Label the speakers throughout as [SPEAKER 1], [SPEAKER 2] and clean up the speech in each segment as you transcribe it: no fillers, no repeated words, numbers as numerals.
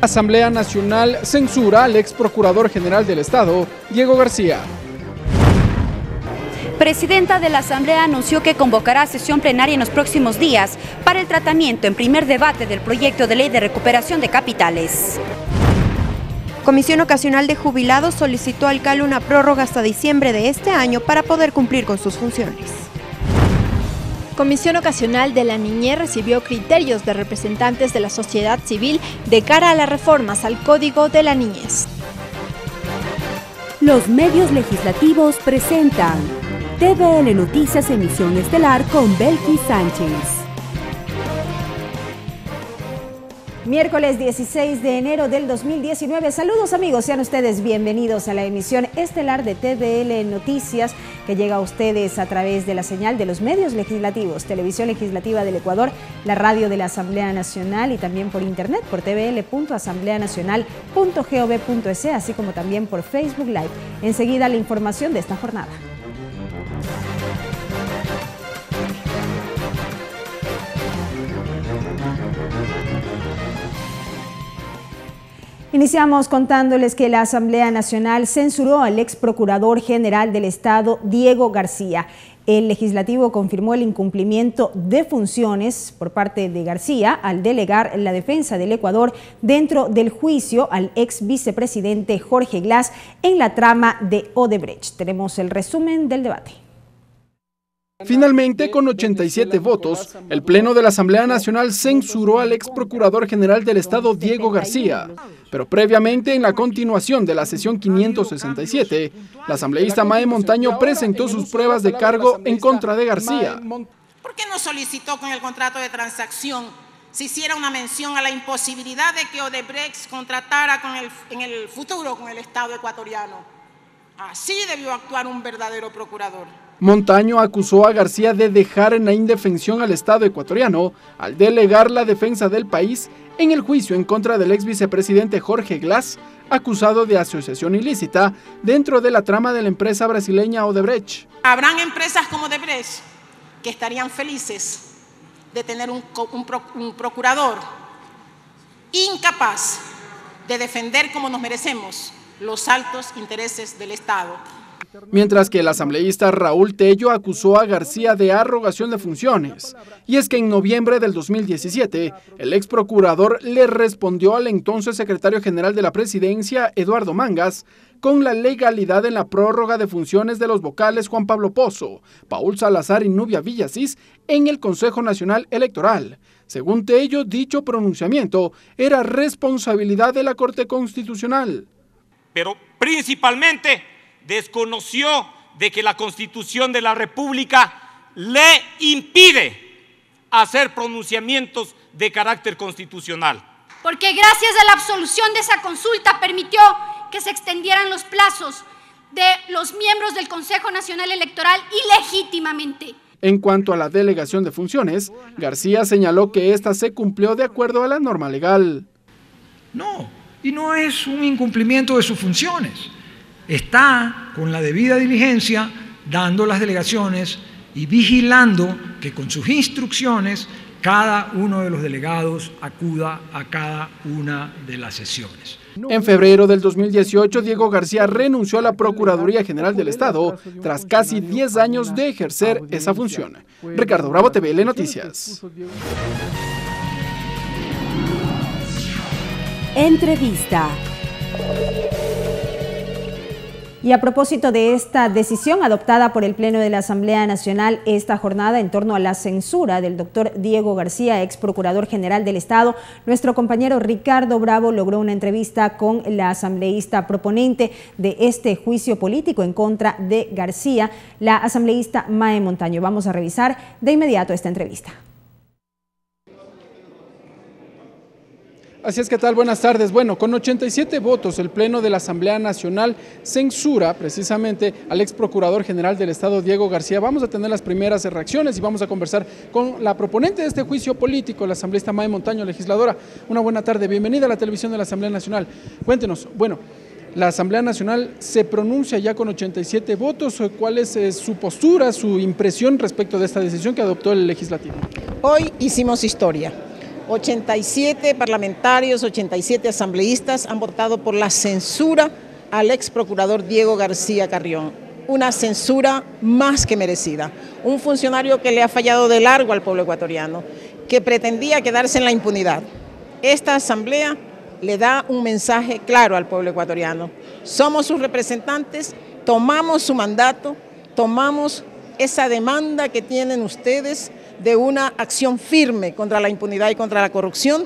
[SPEAKER 1] La Asamblea Nacional censura al ex procurador general del Estado, Diego García.
[SPEAKER 2] Presidenta de la Asamblea anunció que convocará sesión plenaria en los próximos días para el tratamiento en primer debate del proyecto de ley de recuperación de capitales.
[SPEAKER 3] Comisión Ocasional de Jubilados solicitó al CAL una prórroga hasta diciembre de este año para poder cumplir con sus funciones.
[SPEAKER 4] Comisión Ocasional de la Niñez recibió criterios de representantes de la sociedad civil de cara a las reformas al Código de la Niñez.
[SPEAKER 2] Los medios legislativos presentan TVL Noticias Emisión Estelar con Belkis Sánchez.
[SPEAKER 5] Miércoles 16 de enero del 2019. Saludos amigos, sean ustedes bienvenidos a la emisión estelar de TVL Noticias que llega a ustedes a través de la señal de los medios legislativos, Televisión Legislativa del Ecuador, la radio de la Asamblea Nacional y también por internet por tvl.asambleanacional.gov.es, así como también por Facebook Live. Enseguida la información de esta jornada. Iniciamos contándoles que la Asamblea Nacional censuró al ex procurador general del Estado, Diego García. El legislativo confirmó el incumplimiento de funciones por parte de García al delegar la defensa del Ecuador dentro del juicio al ex vicepresidente Jorge Glass en la trama de Odebrecht. Tenemos el resumen del debate.
[SPEAKER 1] Finalmente, con 87 votos, el Pleno de la Asamblea Nacional censuró al ex procurador general del Estado, Diego García. Pero previamente, en la continuación de la sesión 567, la asambleísta Mae Montaño presentó sus pruebas de cargo en contra de García.
[SPEAKER 6] ¿Por qué no solicitó con el contrato de transacción se hiciera una mención a la imposibilidad de que Odebrecht contratara en el futuro con el Estado ecuatoriano? Así debió actuar un verdadero procurador.
[SPEAKER 1] Montaño acusó a García de dejar en la indefensión al Estado ecuatoriano al delegar la defensa del país en el juicio en contra del ex vicepresidente Jorge Glass, acusado de asociación ilícita dentro de la trama de la empresa brasileña Odebrecht.
[SPEAKER 6] Habrán empresas como Odebrecht que estarían felices de tener un procurador incapaz de defender como nos merecemos los altos intereses del Estado.
[SPEAKER 1] Mientras que el asambleísta Raúl Tello acusó a García de arrogación de funciones. Y es que en noviembre del 2017, el ex procurador le respondió al entonces secretario general de la presidencia, Eduardo Mangas, con la legalidad en la prórroga de funciones de los vocales Juan Pablo Pozo, Paul Salazar y Nubia Villasís en el Consejo Nacional Electoral. Según Tello, dicho pronunciamiento era responsabilidad de la Corte Constitucional.
[SPEAKER 7] Pero principalmente desconoció de que la Constitución de la República le impide hacer pronunciamientos de carácter constitucional.
[SPEAKER 8] Porque gracias a la absolución de esa consulta permitió que se extendieran los plazos de los miembros del Consejo Nacional Electoral ilegítimamente.
[SPEAKER 1] En cuanto a la delegación de funciones, García señaló que ésta se cumplió de acuerdo a la norma legal.
[SPEAKER 9] No, y no es un incumplimiento de sus funciones. Está con la debida diligencia dando las delegaciones y vigilando que con sus instrucciones cada uno de los delegados acuda a cada una de las sesiones.
[SPEAKER 1] En febrero del 2018, Diego García renunció a la Procuraduría General del Estado tras casi 10 años de ejercer esa función. Ricardo Bravo, TVL Noticias.
[SPEAKER 2] Entrevista.
[SPEAKER 5] Y a propósito de esta decisión adoptada por el Pleno de la Asamblea Nacional esta jornada en torno a la censura del doctor Diego García, ex procurador general del Estado, nuestro compañero Ricardo Bravo logró una entrevista con la asambleísta proponente de este juicio político en contra de García, la asambleísta Mae Montaño. Vamos a revisar de inmediato esta entrevista.
[SPEAKER 1] Así es, ¿qué tal? Buenas tardes. Bueno, con 87 votos, el Pleno de la Asamblea Nacional censura precisamente al ex procurador general del Estado, Diego García. Vamos a tener las primeras reacciones y vamos a conversar con la proponente de este juicio político, la asambleísta Mae Montaño, legisladora. Una buena tarde, bienvenida a la televisión de la Asamblea Nacional. Cuéntenos, bueno, la Asamblea Nacional se pronuncia ya con 87 votos. ¿Cuál es su postura, su impresión respecto de esta decisión que adoptó el legislativo?
[SPEAKER 6] Hoy hicimos historia. 87 parlamentarios, 87 asambleístas han votado por la censura al ex procurador Diego García Carrión. Una censura más que merecida. Un funcionario que le ha fallado de largo al pueblo ecuatoriano, que pretendía quedarse en la impunidad. Esta asamblea le da un mensaje claro al pueblo ecuatoriano. Somos sus representantes, tomamos su mandato, tomamos esa demanda que tienen ustedes de una acción firme contra la impunidad y contra la corrupción.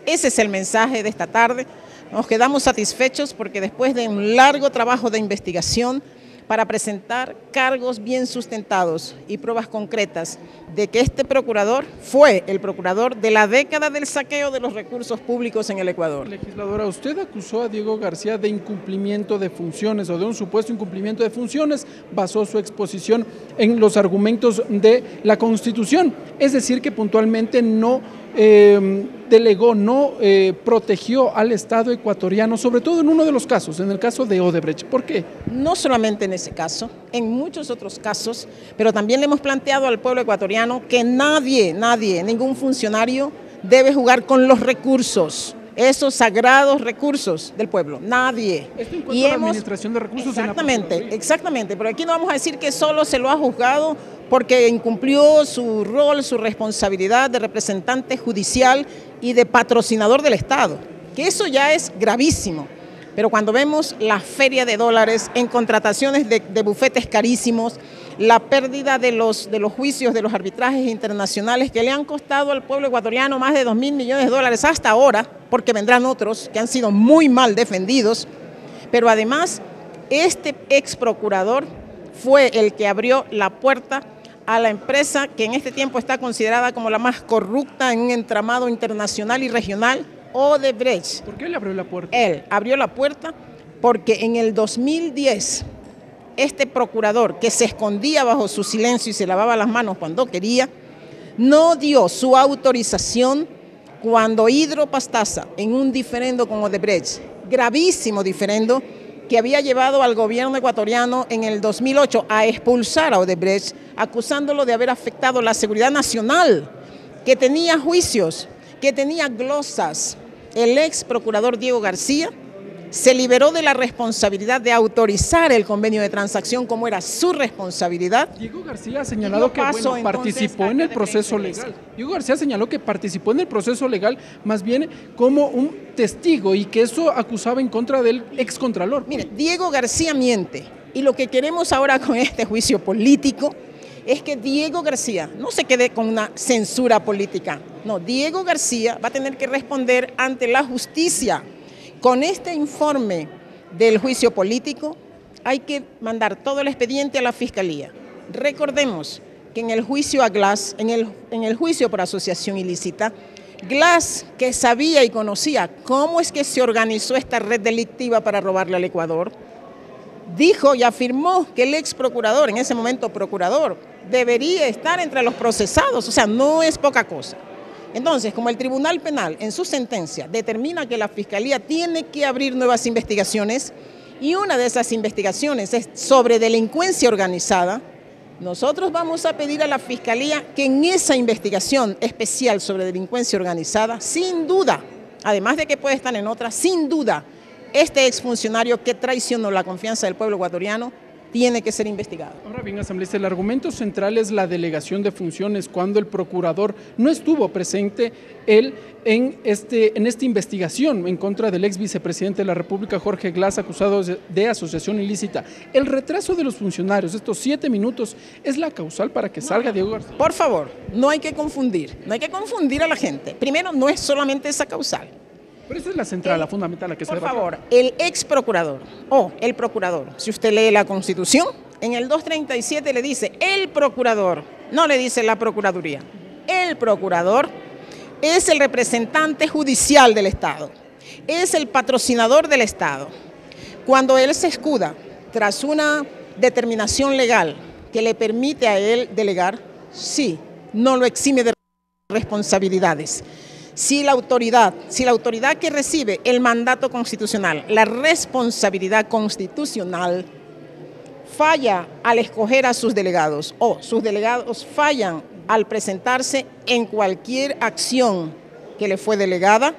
[SPEAKER 6] Ese es el mensaje de esta tarde. Nos quedamos satisfechos porque después de un largo trabajo de investigación para presentar cargos bien sustentados y pruebas concretas de que este procurador fue el procurador de la década del saqueo de los recursos públicos en el Ecuador.
[SPEAKER 1] Legisladora, usted acusó a Diego García de incumplimiento de funciones o de un supuesto incumplimiento de funciones, basó su exposición en los argumentos de la Constitución, es decir, que puntualmente no delegó, no protegió al Estado ecuatoriano, sobre todo en uno de los casos, en el caso de Odebrecht. ¿Por qué?
[SPEAKER 6] No solamente en ese caso, en muchos otros casos, pero también le hemos planteado al pueblo ecuatoriano que nadie, ningún funcionario debe jugar con los recursos, esos sagrados recursos del pueblo, nadie.
[SPEAKER 1] Esto en cuanto a la administración de recursos.
[SPEAKER 6] Exactamente, pero aquí no vamos a decir que solo se lo ha juzgado porque incumplió su rol, su responsabilidad de representante judicial y de patrocinador del Estado, que eso ya es gravísimo. Pero cuando vemos la feria de dólares en contrataciones de bufetes carísimos, la pérdida de los juicios, de los arbitrajes internacionales que le han costado al pueblo ecuatoriano más de 2.000 millones de dólares hasta ahora, porque vendrán otros que han sido muy mal defendidos, pero además este ex procurador fue el que abrió la puerta a la empresa que en este tiempo está considerada como la más corrupta en un entramado internacional y regional, Odebrecht.
[SPEAKER 1] ¿Por qué le abrió la puerta?
[SPEAKER 6] Él abrió la puerta porque en el 2010 este procurador, que se escondía bajo su silencio y se lavaba las manos cuando quería, no dio su autorización cuando Hidro Pastaza, en un diferendo con Odebrecht, gravísimo diferendo, que había llevado al gobierno ecuatoriano en el 2008 a expulsar a Odebrecht, acusándolo de haber afectado la seguridad nacional, que tenía juicios, que tenía glosas. El ex procurador Diego García se liberó de la responsabilidad de autorizar el convenio de transacción como era su responsabilidad.
[SPEAKER 1] Diego García ha señalado que participó en el proceso legal. Diego García señaló que participó en el proceso legal más bien como un testigo y que eso acusaba en contra del excontralor.
[SPEAKER 6] Mire, Diego García miente y lo que queremos ahora con este juicio político es que Diego García no se quede con una censura política. No, Diego García va a tener que responder ante la justicia. Con este informe del juicio político hay que mandar todo el expediente a la Fiscalía. Recordemos que en el juicio a Glass, en el juicio por asociación ilícita, Glass, que sabía y conocía cómo es que se organizó esta red delictiva para robarle al Ecuador, dijo y afirmó que el ex procurador, en ese momento procurador, debería estar entre los procesados, o sea, no es poca cosa. Entonces, como el Tribunal Penal en su sentencia determina que la Fiscalía tiene que abrir nuevas investigaciones y una de esas investigaciones es sobre delincuencia organizada, nosotros vamos a pedir a la Fiscalía que en esa investigación especial sobre delincuencia organizada, sin duda, además de que puede estar en otra, sin duda, este exfuncionario que traicionó la confianza del pueblo ecuatoriano tiene que ser investigado.
[SPEAKER 1] Ahora bien, asambleísta, el argumento central es la delegación de funciones cuando el procurador no estuvo presente en esta investigación en contra del ex vicepresidente de la República, Jorge Glass, acusado de asociación ilícita. El retraso de los funcionarios, estos 7 minutos, ¿es la causal para que salga Diego García?
[SPEAKER 6] Por favor, no hay que confundir a la gente. Primero, no es solamente esa causal.
[SPEAKER 1] Pero esa es la central, la fundamental, la que se debate.
[SPEAKER 6] Por favor, el ex procurador o el procurador, si usted lee la Constitución, en el 237 le dice el procurador, no le dice la procuraduría. El procurador es el representante judicial del Estado, es el patrocinador del Estado. Cuando él se escuda tras una determinación legal que le permite a él delegar, sí, no lo exime de responsabilidades. Si la autoridad que recibe el mandato constitucional, la responsabilidad constitucional, falla al escoger a sus delegados o sus delegados fallan al presentarse en cualquier acción que le fue delegada,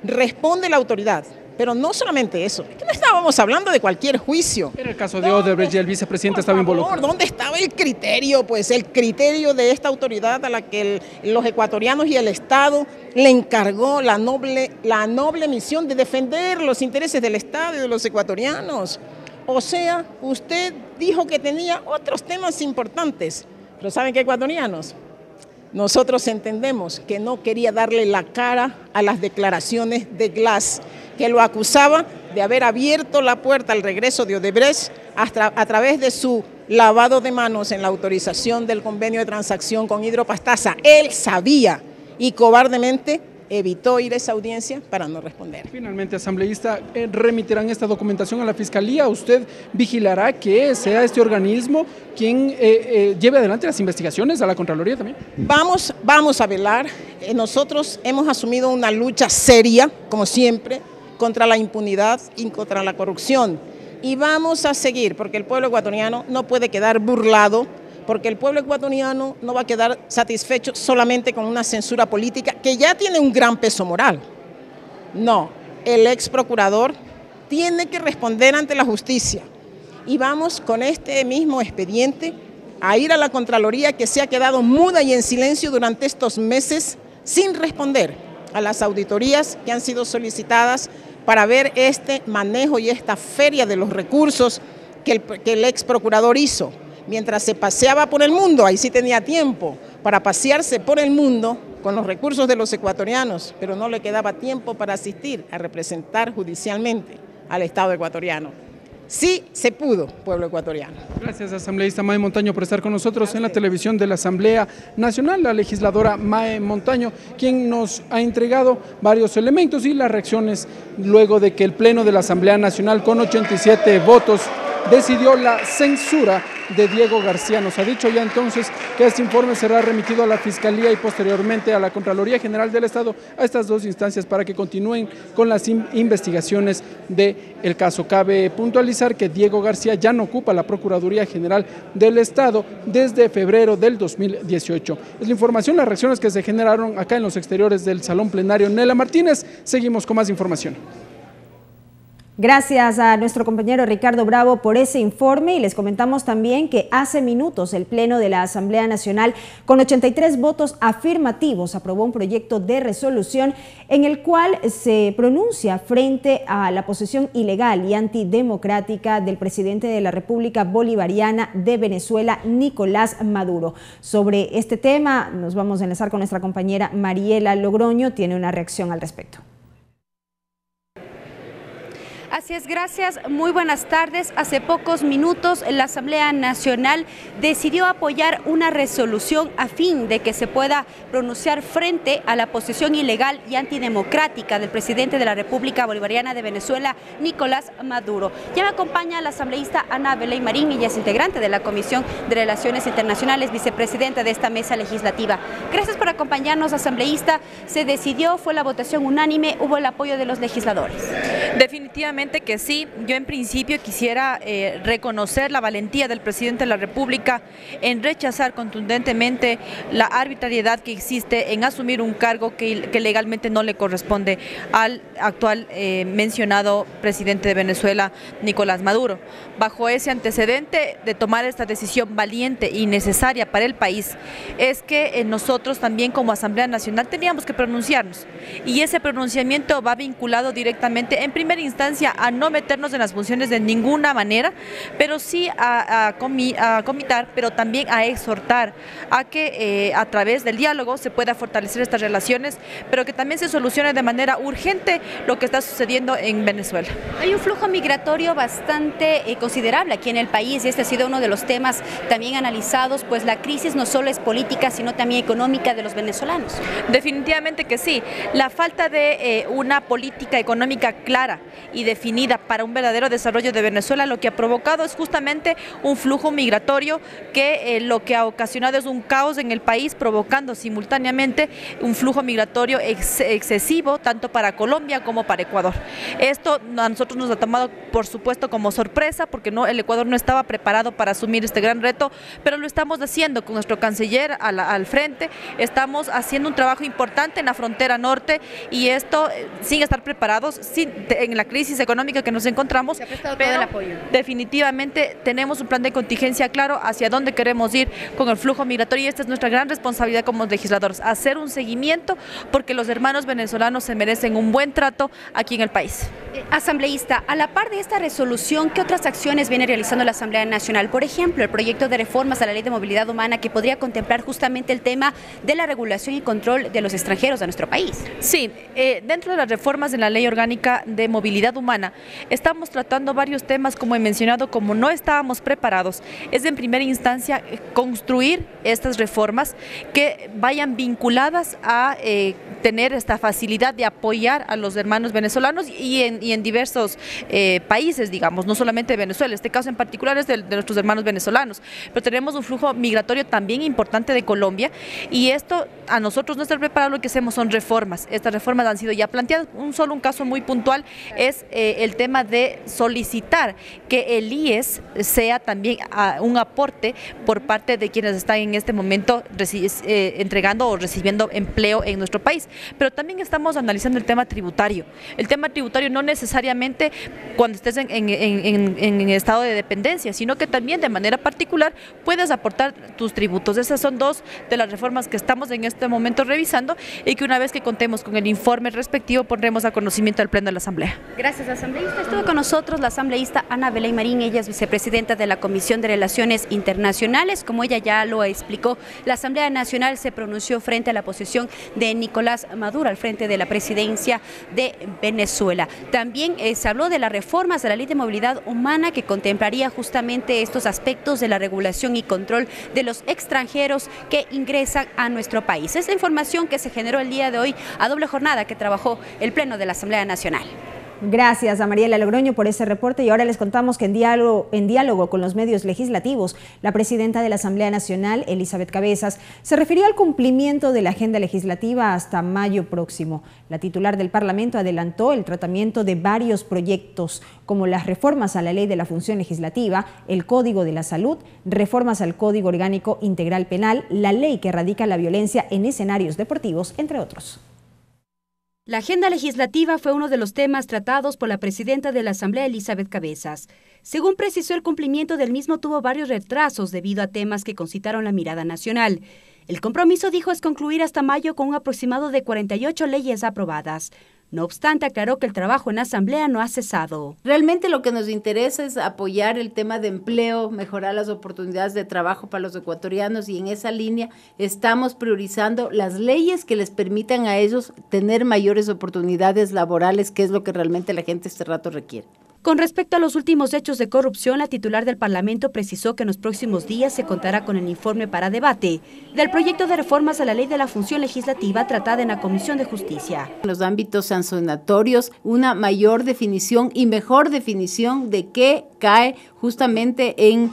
[SPEAKER 6] responde la autoridad. Pero no solamente eso, es que no estábamos hablando de cualquier juicio.
[SPEAKER 1] En el caso de Odebrecht, ya el vicepresidente estaba involucrado.
[SPEAKER 6] ¿Dónde estaba el criterio? Pues el criterio de esta autoridad a la que los ecuatorianos y el Estado le encargó la noble misión de defender los intereses del Estado y de los ecuatorianos. O sea, usted dijo que tenía otros temas importantes, pero ¿saben qué, ecuatorianos? Nosotros entendemos que no quería darle la cara a las declaraciones de Glass, que lo acusaba de haber abierto la puerta al regreso de Odebrecht a través de su lavado de manos en la autorización del convenio de transacción con Hidropastasa. Él sabía y cobardemente evitó ir a esa audiencia para no responder.
[SPEAKER 1] Finalmente, asambleísta, remitirán esta documentación a la Fiscalía. ¿Usted vigilará que sea este organismo quien lleve adelante las investigaciones, a la Contraloría también?
[SPEAKER 6] Vamos a velar. Nosotros hemos asumido una lucha seria, como siempre, contra la impunidad y contra la corrupción. Y vamos a seguir, porque el pueblo ecuatoriano no puede quedar burlado, porque el pueblo ecuatoriano no va a quedar satisfecho solamente con una censura política que ya tiene un gran peso moral. No, el ex procurador tiene que responder ante la justicia. Y vamos con este mismo expediente a ir a la Contraloría, que se ha quedado muda y en silencio durante estos meses sin responder a las auditorías que han sido solicitadas para ver este manejo y esta feria de los recursos que el ex procurador hizo. Mientras se paseaba por el mundo, ahí sí tenía tiempo para pasearse por el mundo con los recursos de los ecuatorianos, pero no le quedaba tiempo para asistir a representar judicialmente al Estado ecuatoriano. Sí se pudo, pueblo ecuatoriano.
[SPEAKER 1] Gracias, asambleísta Mae Montaño, por estar con nosotros en la televisión de la Asamblea Nacional, la legisladora Mae Montaño, quien nos ha entregado varios elementos y las reacciones luego de que el Pleno de la Asamblea Nacional, con 87 votos, decidió la censura de Diego García. Nos ha dicho ya entonces que este informe será remitido a la Fiscalía y posteriormente a la Contraloría General del Estado, a estas dos instancias, para que continúen con las investigaciones del caso. Cabe puntualizar que Diego García ya no ocupa la Procuraduría General del Estado desde febrero del 2018. Es la información, las reacciones que se generaron acá en los exteriores del Salón Plenario Nela Martínez. Seguimos con más información.
[SPEAKER 5] Gracias a nuestro compañero Ricardo Bravo por ese informe, y les comentamos también que hace minutos el Pleno de la Asamblea Nacional, con 83 votos afirmativos, aprobó un proyecto de resolución en el cual se pronuncia frente a la posesión ilegal y antidemocrática del presidente de la República Bolivariana de Venezuela, Nicolás Maduro. Sobre este tema nos vamos a enlazar con nuestra compañera Mariela Logroño, tiene una reacción al respecto.
[SPEAKER 2] Así es, gracias. Muy buenas tardes. Hace pocos minutos la Asamblea Nacional decidió apoyar una resolución a fin de que se pueda pronunciar frente a la posesión ilegal y antidemocrática del presidente de la República Bolivariana de Venezuela, Nicolás Maduro. Ya me acompaña la asambleísta Ana Belén Marín, ella es integrante de la Comisión de Relaciones Internacionales, vicepresidenta de esta mesa legislativa. Gracias por acompañarnos, asambleísta. Se decidió, fue la votación unánime, hubo el apoyo de los legisladores.
[SPEAKER 10] Definitivamente que sí. Yo en principio quisiera reconocer la valentía del presidente de la República en rechazar contundentemente la arbitrariedad que existe en asumir un cargo que legalmente no le corresponde al actual mencionado presidente de Venezuela, Nicolás Maduro. Bajo ese antecedente de tomar esta decisión valiente y necesaria para el país, es que nosotros también como Asamblea Nacional teníamos que pronunciarnos, y ese pronunciamiento va vinculado directamente en primera instancia a no meternos en las funciones de ninguna manera, pero sí a comitar, pero también a exhortar a que a través del diálogo se pueda fortalecer estas relaciones, pero que también se solucione de manera urgente lo que está sucediendo en Venezuela.
[SPEAKER 2] Hay un flujo migratorio bastante considerable aquí en el país, y este ha sido uno de los temas también analizados, pues la crisis no solo es política, sino también económica de los venezolanos.
[SPEAKER 10] Definitivamente que sí. La falta de una política económica clara y definida para un verdadero desarrollo de Venezuela, lo que ha provocado es justamente un flujo migratorio que lo que ha ocasionado es un caos en el país, provocando simultáneamente un flujo migratorio excesivo tanto para Colombia como para Ecuador. Esto a nosotros nos ha tomado, por supuesto, como sorpresa, porque el Ecuador no estaba preparado para asumir este gran reto, pero lo estamos haciendo con nuestro canciller al frente. Estamos haciendo un trabajo importante en la frontera norte y esto sin estar preparados en la crisis económica que nos encontramos,
[SPEAKER 2] se ha prestado
[SPEAKER 10] pero
[SPEAKER 2] todo el apoyo.
[SPEAKER 10] Definitivamente tenemos un plan de contingencia claro hacia dónde queremos ir con el flujo migratorio y esta es nuestra gran responsabilidad como legisladores, hacer un seguimiento porque los hermanos venezolanos se merecen un buen trato aquí en el país.
[SPEAKER 2] Asambleísta, a la par de esta resolución, ¿qué otras acciones viene realizando la Asamblea Nacional? Por ejemplo, el proyecto de reformas a la Ley de Movilidad Humana que podría contemplar justamente el tema de la regulación y control de los extranjeros a nuestro país.
[SPEAKER 10] Sí, dentro de las reformas de la Ley Orgánica de Movilidad Humana estamos tratando varios temas, como he mencionado, como no estábamos preparados, es en primera instancia construir estas reformas que vayan vinculadas a tener esta facilidad de apoyar a los hermanos venezolanos y en diversos países, digamos, no solamente Venezuela, este caso en particular es de nuestros hermanos venezolanos, pero tenemos un flujo migratorio también importante de Colombia y esto a nosotros no estar preparados, lo que hacemos son reformas. Estas reformas han sido ya planteadas, un caso muy puntual es el tema de solicitar que el IES sea también un aporte por parte de quienes están en este momento entregando o recibiendo empleo en nuestro país, pero también estamos analizando el tema tributario. El tema tributario no necesariamente cuando estés en estado de dependencia, sino que también de manera particular puedes aportar tus tributos. Esas son dos de las reformas que estamos en este momento revisando y que una vez que contemos con el informe respectivo pondremos a conocimiento del Pleno de la Asamblea.
[SPEAKER 2] Gracias, asambleísta. Estuvo con nosotros la asambleísta Ana Belén Marín, ella es vicepresidenta de la Comisión de Relaciones Internacionales. Como ella ya lo explicó, la Asamblea Nacional se pronunció frente a la posición de Nicolás Maduro al frente de la presidencia de Venezuela. También se habló de las reformas de la Ley de Movilidad Humana que contemplaría justamente estos aspectos de la regulación y control de los extranjeros que ingresan a nuestro país. Es la información que se generó el día de hoy a doble jornada que trabajó el Pleno de la Asamblea Nacional.
[SPEAKER 5] Gracias a Mariela Logroño por ese reporte y ahora les contamos que en diálogo con los medios legislativos, la presidenta de la Asamblea Nacional, Elizabeth Cabezas, se refirió al cumplimiento de la agenda legislativa hasta mayo próximo. La titular del Parlamento adelantó el tratamiento de varios proyectos, como las reformas a la Ley de la Función Legislativa, el Código de la Salud, reformas al Código Orgánico Integral Penal, la ley que erradica la violencia en escenarios deportivos, entre otros.
[SPEAKER 2] La agenda legislativa fue uno de los temas tratados por la presidenta de la Asamblea, Elizabeth Cabezas. Según precisó, el cumplimiento del mismo tuvo varios retrasos debido a temas que concitaron la mirada nacional. El compromiso, dijo, es concluir hasta mayo con un aproximado de 48 leyes aprobadas. No obstante, aclaró que el trabajo en la Asamblea no ha cesado.
[SPEAKER 11] Realmente lo que nos interesa es apoyar el tema de empleo, mejorar las oportunidades de trabajo para los ecuatorianos y en esa línea estamos priorizando las leyes que les permitan a ellos tener mayores oportunidades laborales, que es lo que realmente la gente este rato requiere.
[SPEAKER 2] Con respecto a los últimos hechos de corrupción, la titular del Parlamento precisó que en los próximos días se contará con el informe para debate del proyecto de reformas a la Ley de la Función Legislativa tratada en la Comisión de Justicia.
[SPEAKER 11] En los ámbitos sancionatorios, una mayor definición y mejor definición de qué cae justamente en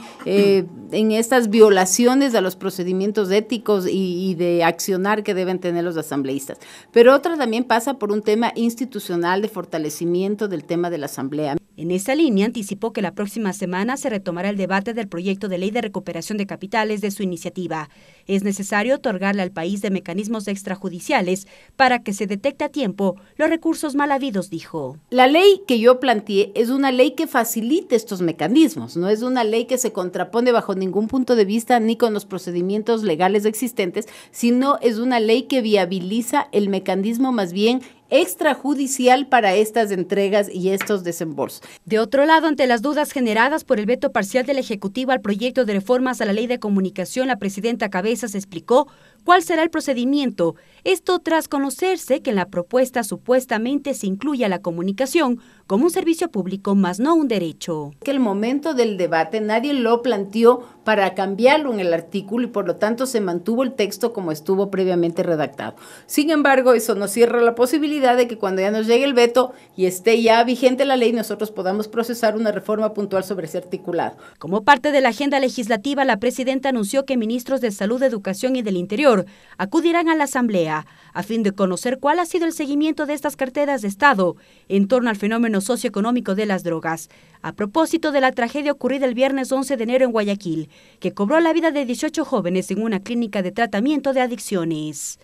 [SPEAKER 11] estas violaciones a los procedimientos éticos y de accionar que deben tener los asambleístas. Pero otra también pasa por un tema institucional de fortalecimiento del tema de la Asamblea.
[SPEAKER 2] En esa línea, anticipó que la próxima semana se retomará el debate del proyecto de ley de recuperación de capitales de su iniciativa. Es necesario otorgarle al país de mecanismos extrajudiciales para que se detecte a tiempo los recursos mal habidos, dijo.
[SPEAKER 11] La ley que yo planteé es una ley que facilite estos mecanismos, no es una ley que se contrapone bajo ningún punto de vista ni con los procedimientos legales existentes, sino es una ley que viabiliza el mecanismo más bien extrajudicial para estas entregas y estos desembolsos.
[SPEAKER 2] De otro lado, ante las dudas generadas por el veto parcial del Ejecutivo al proyecto de reformas a la Ley de Comunicación, la presidenta Cabezas explicó cuál será el procedimiento. Esto tras conocerse que en la propuesta supuestamente se incluye la comunicación como un servicio público, más no un derecho.
[SPEAKER 11] Que el momento del debate nadie lo planteó para cambiarlo en el artículo y por lo tanto se mantuvo el texto como estuvo previamente redactado. Sin embargo, eso no cierra la posibilidad posibilidad de que cuando ya nos llegue el veto y esté ya vigente la ley, nosotros podamos procesar una reforma puntual sobre ese articulado.
[SPEAKER 2] Como parte de la agenda legislativa, la presidenta anunció que ministros de Salud, Educación y del Interior acudirán a la Asamblea a fin de conocer cuál ha sido el seguimiento de estas carteras de Estado en torno al fenómeno socioeconómico de las drogas, a propósito de la tragedia ocurrida el viernes 11 de enero en Guayaquil, que cobró la vida de 18 jóvenes en una clínica de tratamiento de adicciones.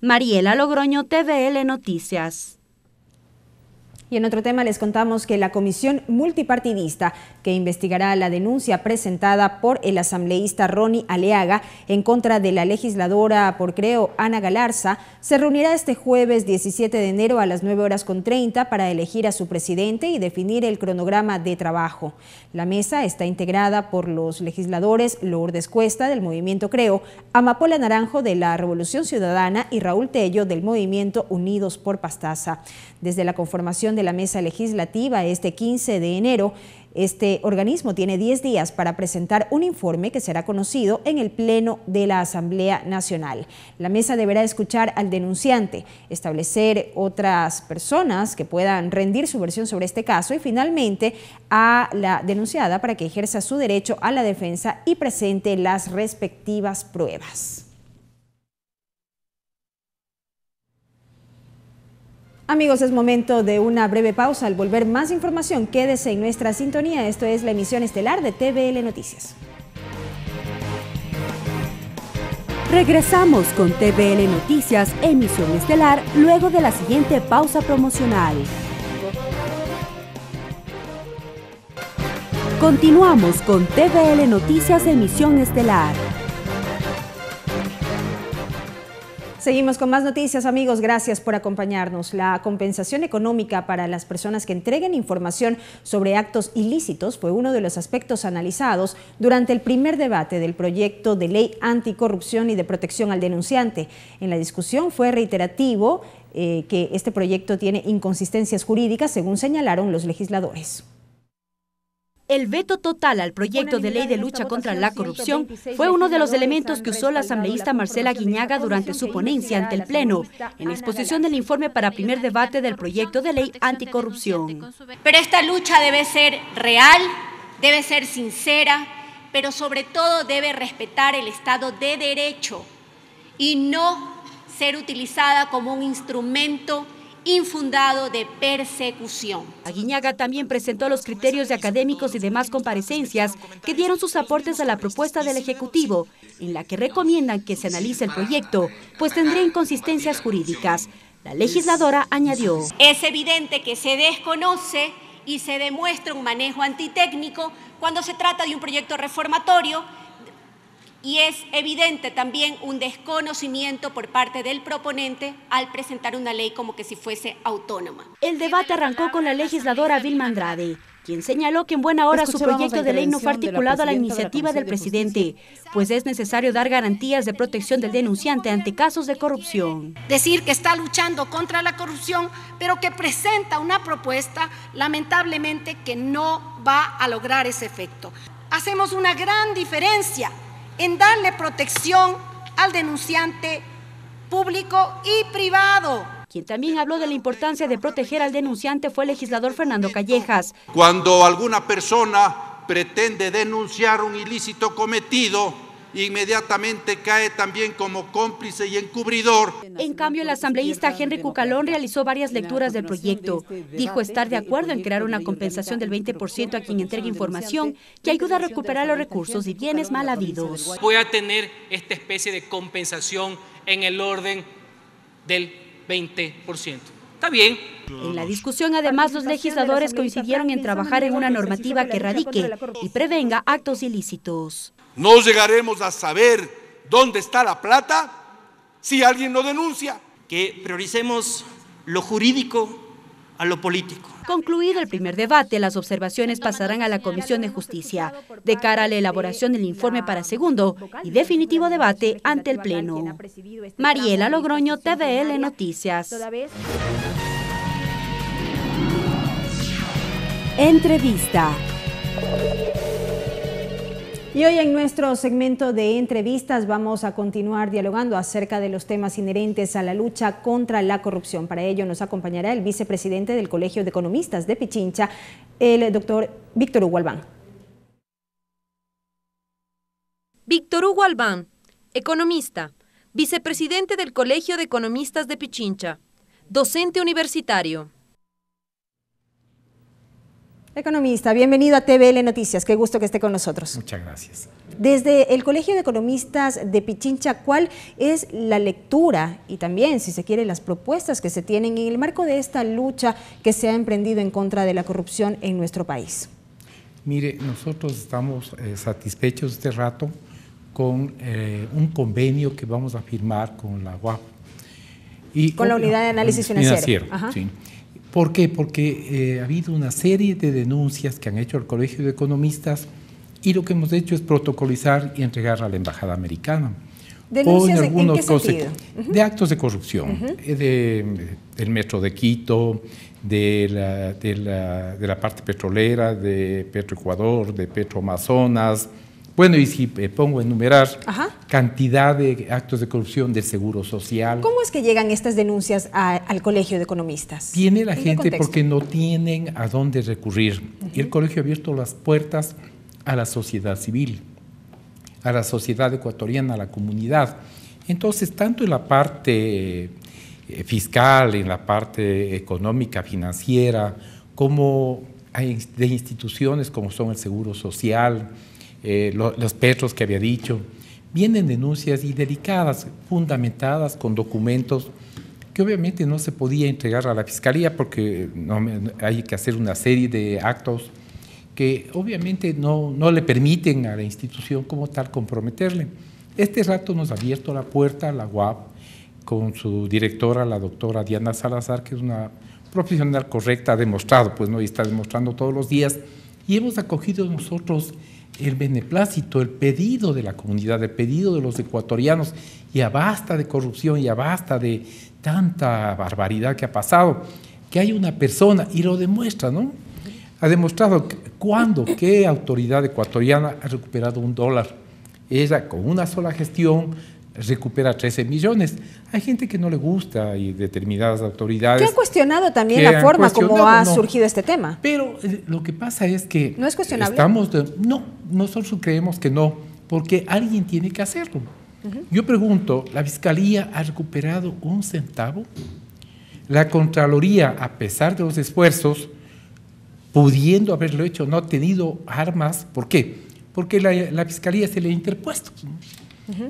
[SPEAKER 2] Mariela Logroño, TVL Noticias.
[SPEAKER 5] Y en otro tema les contamos que la comisión multipartidista que investigará la denuncia presentada por el asambleísta Ronnie Aleaga en contra de la legisladora por Creo Ana Galarza se reunirá este jueves 17 de enero a las 9:30 para elegir a su presidente y definir el cronograma de trabajo. La mesa está integrada por los legisladores Lourdes Cuesta del Movimiento Creo, Amapola Naranjo de la Revolución Ciudadana y Raúl Tello del Movimiento Unidos por Pastaza. Desde la conformación de la mesa legislativa este 15 de enero, este organismo tiene 10 días para presentar un informe que será conocido en el Pleno de la Asamblea Nacional. La mesa deberá escuchar al denunciante, establecer otras personas que puedan rendir su versión sobre este caso y finalmente a la denunciada para que ejerza su derecho a la defensa y presente las respectivas pruebas. Amigos, es momento de una breve pausa. Al volver, más información, quédese en nuestra sintonía. Esto es la emisión estelar de TVL Noticias.
[SPEAKER 2] Regresamos con TVL Noticias, emisión estelar, luego de la siguiente pausa promocional. Continuamos con TVL Noticias, emisión estelar.
[SPEAKER 5] Seguimos con más noticias, amigos. Gracias por acompañarnos. La compensación económica para las personas que entreguen información sobre actos ilícitos fue uno de los aspectos analizados durante el primer debate del proyecto de ley anticorrupción y de protección al denunciante. En la discusión fue reiterativo que este proyecto tiene inconsistencias jurídicas, según señalaron los legisladores.
[SPEAKER 2] El veto total al proyecto de ley de lucha contra la corrupción fue uno de los elementos que usó la asambleísta Marcela Guiñaga durante su ponencia ante el Pleno, en la exposición del informe para primer debate del proyecto de ley anticorrupción.
[SPEAKER 8] Pero esta lucha debe ser real, debe ser sincera, pero sobre todo debe respetar el Estado de Derecho y no ser utilizada como un instrumento infundado de persecución.
[SPEAKER 2] Aguiñaga también presentó los criterios de académicos y demás comparecencias que dieron sus aportes a la propuesta del Ejecutivo, en la que recomiendan que se analice el proyecto, pues tendría inconsistencias jurídicas. La legisladora añadió:
[SPEAKER 8] es evidente que se desconoce y se demuestra un manejo antitécnico cuando se trata de un proyecto reformatorio, y es evidente también un desconocimiento por parte del proponente al presentar una ley como que si fuese autónoma.
[SPEAKER 2] El debate arrancó con la legisladora Vilma Andrade, quien señaló que en buena hora su proyecto de ley no fue articulado a la iniciativa del presidente, pues es necesario dar garantías de protección del denunciante ante casos de corrupción.
[SPEAKER 6] Decir que está luchando contra la corrupción, pero que presenta una propuesta, lamentablemente, que no va a lograr ese efecto. Hacemos una gran diferencia en darle protección al denunciante público y privado.
[SPEAKER 2] Quien también habló de la importancia de proteger al denunciante fue el legislador Fernando Callejas.
[SPEAKER 12] Cuando alguna persona pretende denunciar un ilícito cometido, inmediatamente cae también como cómplice y encubridor.
[SPEAKER 2] En cambio, el asambleísta Henry Cucalón realizó varias lecturas del proyecto. Dijo estar de acuerdo en crear una compensación del 20% a quien entregue información que ayuda a recuperar los recursos y bienes mal habidos.
[SPEAKER 13] Voy a tener esta especie de compensación en el orden del 20%. Está bien.
[SPEAKER 2] En la discusión, además, los legisladores coincidieron en trabajar en una normativa que erradique y prevenga actos ilícitos.
[SPEAKER 12] No llegaremos a saber dónde está la plata si alguien no denuncia.
[SPEAKER 14] Que prioricemos lo jurídico a lo político.
[SPEAKER 2] Concluido el primer debate, las observaciones pasarán a la Comisión de Justicia, de cara a la elaboración del informe para segundo y definitivo debate ante el Pleno. Mariela Logroño, TVL Noticias. Entrevista.
[SPEAKER 5] Y hoy en nuestro segmento de entrevistas vamos a continuar dialogando acerca de los temas inherentes a la lucha contra la corrupción. Para ello nos acompañará el vicepresidente del Colegio de Economistas de Pichincha, el doctor Víctor Hugo Albán.
[SPEAKER 15] Víctor Hugo Albán, economista, vicepresidente del Colegio de Economistas de Pichincha, docente universitario.
[SPEAKER 5] Economista, bienvenido a TVL Noticias, qué gusto que esté con nosotros.
[SPEAKER 16] Muchas gracias.
[SPEAKER 5] Desde el Colegio de Economistas de Pichincha, ¿cuál es la lectura y también, si se quiere, las propuestas que se tienen en el marco de esta lucha que se ha emprendido en contra de la corrupción en nuestro país?
[SPEAKER 16] Mire, nosotros estamos satisfechos este rato con un convenio que vamos a firmar con la UAP.
[SPEAKER 5] Con la Unidad de Análisis Financiero.
[SPEAKER 16] Sí. ¿Por qué? Porque ha habido una serie de denuncias que han hecho el Colegio de Economistas y lo que hemos hecho es protocolizar y entregar a la Embajada Americana.
[SPEAKER 5] ¿Denuncias en qué sentido?
[SPEAKER 16] De actos de corrupción, del Metro de Quito, de la parte petrolera, de Petroecuador, de Petroamazonas. Bueno, y si pongo a enumerar cantidad de actos de corrupción del Seguro Social.
[SPEAKER 5] ¿Cómo es que llegan estas denuncias al Colegio de Economistas?
[SPEAKER 16] Tiene la gente porque no tienen a dónde recurrir. Y el colegio ha abierto las puertas a la sociedad civil, a la sociedad ecuatoriana, a la comunidad. Entonces, tanto en la parte fiscal, en la parte económica, financiera, como de instituciones como son el Seguro Social, los petros que había dicho, vienen denuncias y delicadas, fundamentadas con documentos que obviamente no se podía entregar a la Fiscalía porque hay que hacer una serie de actos que obviamente no le permiten a la institución como tal comprometerle. Este rato nos ha abierto la puerta a la UAP con su directora, la doctora Diana Salazar, que es una profesional correcta, ha demostrado, pues no, y está demostrando todos los días, y hemos acogido nosotros el beneplácito, el pedido de la comunidad, el pedido de los ecuatorianos, ya basta de corrupción, ya basta de tanta barbaridad que ha pasado, que hay una persona, y lo demuestra, ¿no? Ha demostrado cuándo, qué autoridad ecuatoriana ha recuperado $1. Ella, con una sola gestión, recupera 13 millones. Hay gente que no le gusta y determinadas autoridades.
[SPEAKER 5] ¿Qué ha cuestionado también la forma como ha surgido este tema?
[SPEAKER 16] Pero lo que pasa es que
[SPEAKER 5] ¿no es cuestionable?
[SPEAKER 16] No, nosotros creemos que no, porque alguien tiene que hacerlo. Yo pregunto, ¿la Fiscalía ha recuperado un centavo? La Contraloría, a pesar de los esfuerzos, pudiendo haberlo hecho, no ha tenido armas. ¿Por qué? Porque la Fiscalía se le ha interpuesto.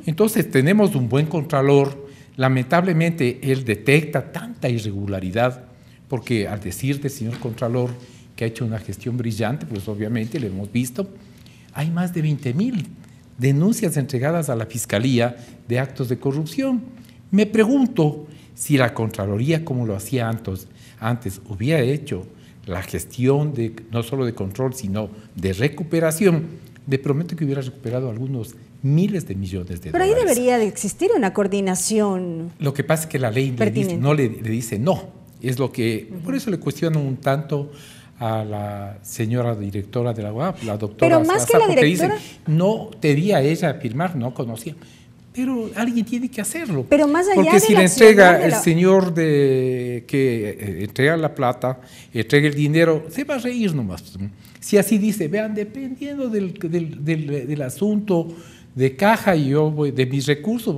[SPEAKER 16] Entonces tenemos un buen contralor, lamentablemente él detecta tanta irregularidad, porque al decir del señor contralor que ha hecho una gestión brillante, pues obviamente lo hemos visto, hay más de 20,000 denuncias entregadas a la Fiscalía de actos de corrupción. Me pregunto si la Contraloría, como lo hacía antes hubiera hecho la gestión no solo de control, sino de recuperación, de prometo que hubiera recuperado algunos miles de millones de dólares.
[SPEAKER 5] Pero ahí debería de existir una coordinación.
[SPEAKER 16] Lo que pasa es que la ley le dice no. Es lo que, por eso le cuestiono un tanto a la señora directora de la UAP, la doctora
[SPEAKER 5] Pero más que la directora,
[SPEAKER 16] dice, no debía ella firmar, no conocía. Pero alguien tiene que hacerlo.
[SPEAKER 5] Pero más allá
[SPEAKER 16] porque si le entrega el señor que entrega la plata, entrega el dinero, se va a reír nomás. Si así dice, vean, dependiendo del asunto de caja, y yo voy, de mis recursos,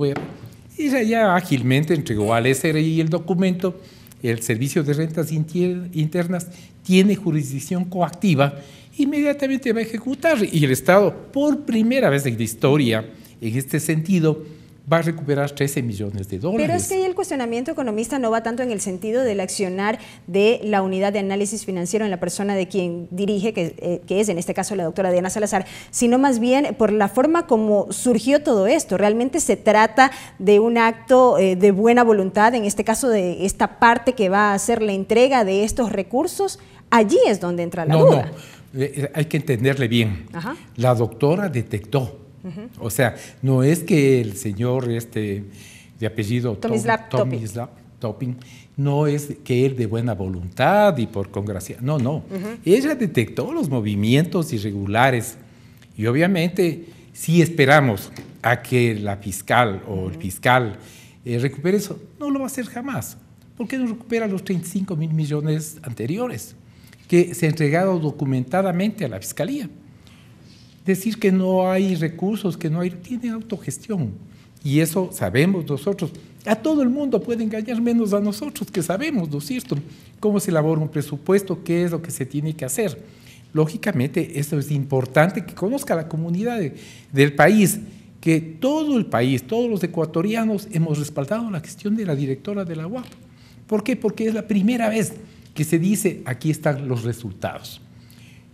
[SPEAKER 16] y ya ágilmente entregó al SRI el documento. El Servicio de Rentas Internas tiene jurisdicción coactiva, inmediatamente va a ejecutar, y el Estado, por primera vez en la historia, en este sentido, va a recuperar 13 millones de dólares.
[SPEAKER 5] Pero es que ahí el cuestionamiento economista no va tanto en el sentido del accionar de la unidad de análisis financiero en la persona de quien dirige, que es en este caso la doctora Diana Salazar, sino más bien por la forma como surgió todo esto. Realmente se trata de un acto de buena voluntad, en este caso de esta parte que va a hacer la entrega de estos recursos. Allí es donde entra la duda.
[SPEAKER 16] No, hay que entenderle bien. La doctora detectó. O sea, no es que el señor de apellido
[SPEAKER 5] Tomislav
[SPEAKER 16] Topping, no es que él de buena voluntad y por congracia, no. Ella detectó los movimientos irregulares y obviamente Si esperamos a que la fiscal o el fiscal recupere eso, no lo va a hacer jamás. ¿Por qué no recupera los 35.000 millones anteriores que se han entregado documentadamente a la Fiscalía? Decir que no hay recursos, que no hay, tiene autogestión. Y eso sabemos nosotros. A todo el mundo puede engañar menos a nosotros, que sabemos, ¿no es cierto?, cómo se elabora un presupuesto, qué es lo que se tiene que hacer. Lógicamente, eso es importante que conozca la comunidad del país, que todo el país, todos los ecuatorianos hemos respaldado la gestión de la directora de la UAP. ¿Por qué? Porque es la primera vez que se dice, aquí están los resultados.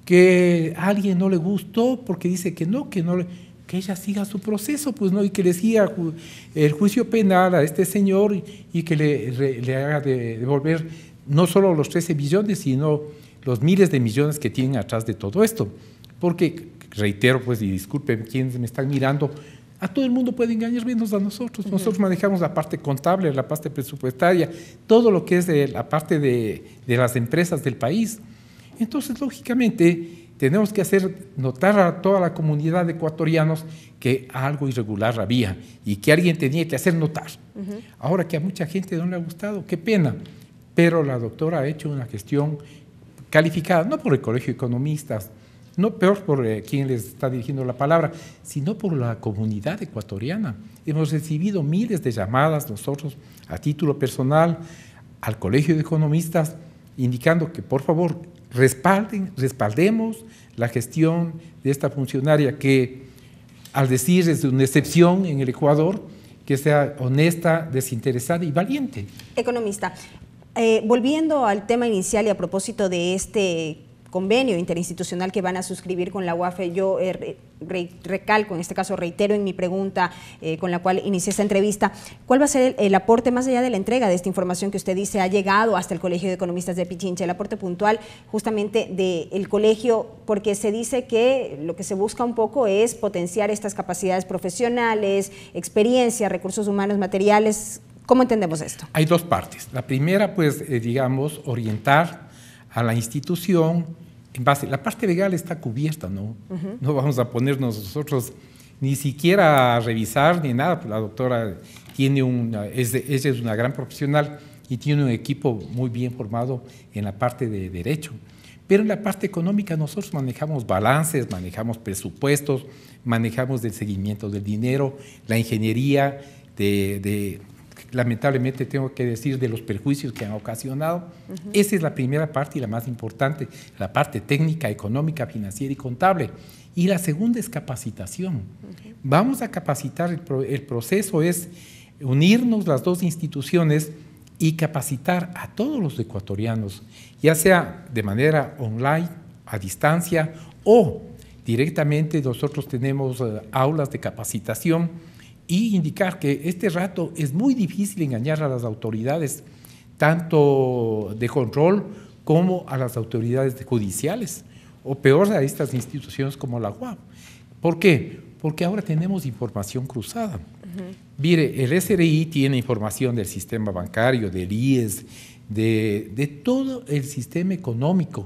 [SPEAKER 16] Que a alguien no le gustó porque dice que ella siga su proceso, pues no, y que le siga el juicio penal a este señor y que le haga devolver no solo los 13 billones, sino los miles de millones que tienen atrás de todo esto. Porque, reitero, pues, y disculpen quienes me están mirando, a todo el mundo puede engañar menos a nosotros. Nosotros manejamos la parte contable, la parte presupuestaria, todo lo que es la parte de las empresas del país. Entonces, lógicamente, tenemos que hacer notar a toda la comunidad de ecuatorianos que algo irregular había y que alguien tenía que hacer notar. Ahora que a mucha gente no le ha gustado, qué pena, pero la doctora ha hecho una gestión calificada, no por el Colegio de Economistas, no peor por quien les está dirigiendo la palabra, sino por la comunidad ecuatoriana. Hemos recibido miles de llamadas nosotros a título personal al Colegio de Economistas indicando que por favor respaldemos la gestión de esta funcionaria que, al decir es una excepción en el Ecuador, que sea honesta, desinteresada y valiente.
[SPEAKER 5] Economista, volviendo al tema inicial y a propósito de este convenio interinstitucional que van a suscribir con la UAFE, yo recalco, en este caso reitero en mi pregunta con la cual inicié esta entrevista, ¿cuál va a ser el aporte más allá de la entrega de esta información que usted dice ha llegado hasta el Colegio de Economistas de Pichincha, el aporte puntual justamente del colegio, porque se dice que lo que se busca un poco es potenciar estas capacidades profesionales, experiencia, recursos humanos, materiales? ¿Cómo entendemos esto?
[SPEAKER 16] Hay dos partes. La primera, pues, digamos, orientar a la institución en base, la parte legal está cubierta, ¿no? No vamos a ponernos nosotros ni siquiera a revisar ni nada, pues la doctora tiene ella es una gran profesional y tiene un equipo muy bien formado en la parte de derecho. Pero en la parte económica nosotros manejamos balances, manejamos presupuestos, manejamos el seguimiento del dinero, la ingeniería lamentablemente tengo que decir, de los perjuicios que han ocasionado. Esa es la primera parte y la más importante, la parte técnica, económica, financiera y contable. Y la segunda es capacitación. Vamos a capacitar, el proceso es unirnos las dos instituciones y capacitar a todos los ecuatorianos, ya sea de manera online, a distancia o directamente. Nosotros tenemos aulas de capacitación y indicar que este rato es muy difícil engañar a las autoridades, tanto de control como a las autoridades judiciales, o peor a estas instituciones como la UAP. ¿Por qué? Porque ahora tenemos información cruzada. Mire, el SRI tiene información del sistema bancario, del IES, de todo el sistema económico.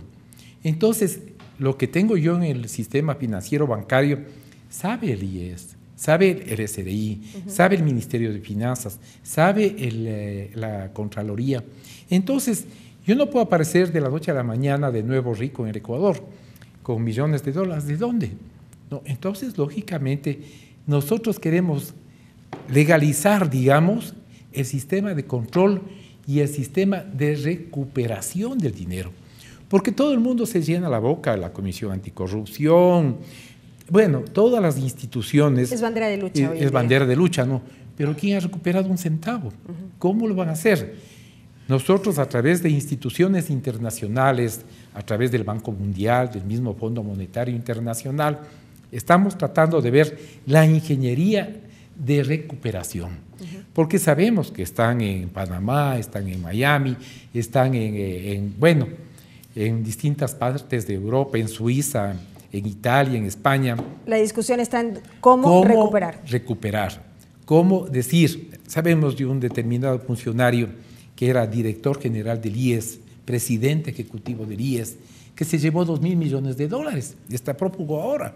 [SPEAKER 16] Entonces, lo que tengo yo en el sistema financiero bancario, sabe el IES, sabe el SRI, sabe el Ministerio de Finanzas, sabe la Contraloría. Entonces, yo no puedo aparecer de la noche a la mañana de nuevo rico en el Ecuador, con millones de dólares. ¿De dónde? No, entonces, lógicamente, nosotros queremos legalizar, digamos, el sistema de control y el sistema de recuperación del dinero. Porque todo el mundo se llena la boca, la Comisión Anticorrupción, bueno, todas las instituciones.
[SPEAKER 5] Es bandera de lucha.
[SPEAKER 16] Es bandera de lucha, ¿no? Pero ¿quién ha recuperado un centavo? ¿Cómo lo van a hacer? Nosotros, a través de instituciones internacionales, a través del Banco Mundial, del mismo Fondo Monetario Internacional, estamos tratando de ver la ingeniería de recuperación. Porque sabemos que están en Panamá, están en Miami, están en distintas partes de Europa, en Suiza, en Italia, en España.
[SPEAKER 5] La discusión está en cómo
[SPEAKER 16] recuperar. Cómo decir, sabemos de un determinado funcionario que era director general del IES, presidente ejecutivo del IES, que se llevó $2.000 millones, está prófugo ahora.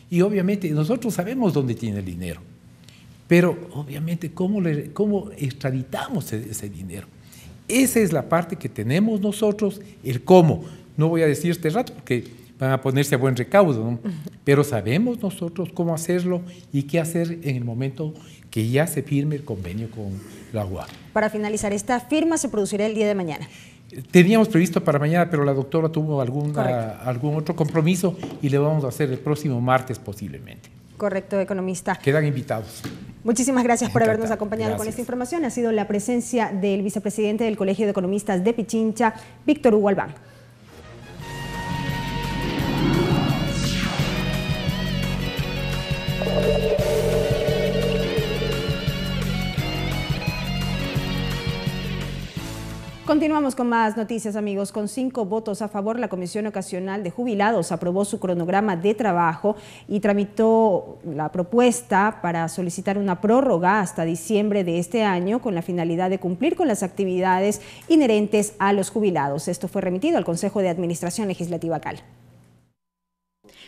[SPEAKER 16] Y obviamente nosotros sabemos dónde tiene el dinero, pero obviamente cómo extraditamos ese dinero. Esa es la parte que tenemos nosotros, el cómo. No voy a decir este rato porque van a ponerse a buen recaudo, ¿no? Pero sabemos nosotros cómo hacerlo y qué hacer en el momento que ya se firme el convenio con la UAR.
[SPEAKER 5] Para finalizar, esta firma se producirá el día de mañana.
[SPEAKER 16] Teníamos previsto para mañana, pero la doctora tuvo algún otro compromiso y le vamos a hacer el próximo martes posiblemente.
[SPEAKER 5] Correcto, economista.
[SPEAKER 16] Quedan invitados.
[SPEAKER 5] Muchísimas gracias por habernos acompañado con esta información. Ha sido la presencia del vicepresidente del Colegio de Economistas de Pichincha, Víctor Hugo Albán. Continuamos con más noticias, amigos. Con 5 votos a favor, la Comisión Ocasional de Jubilados aprobó su cronograma de trabajo y tramitó la propuesta para solicitar una prórroga hasta diciembre de este año con la finalidad de cumplir con las actividades inherentes a los jubilados. Esto fue remitido al Consejo de Administración Legislativa CAL.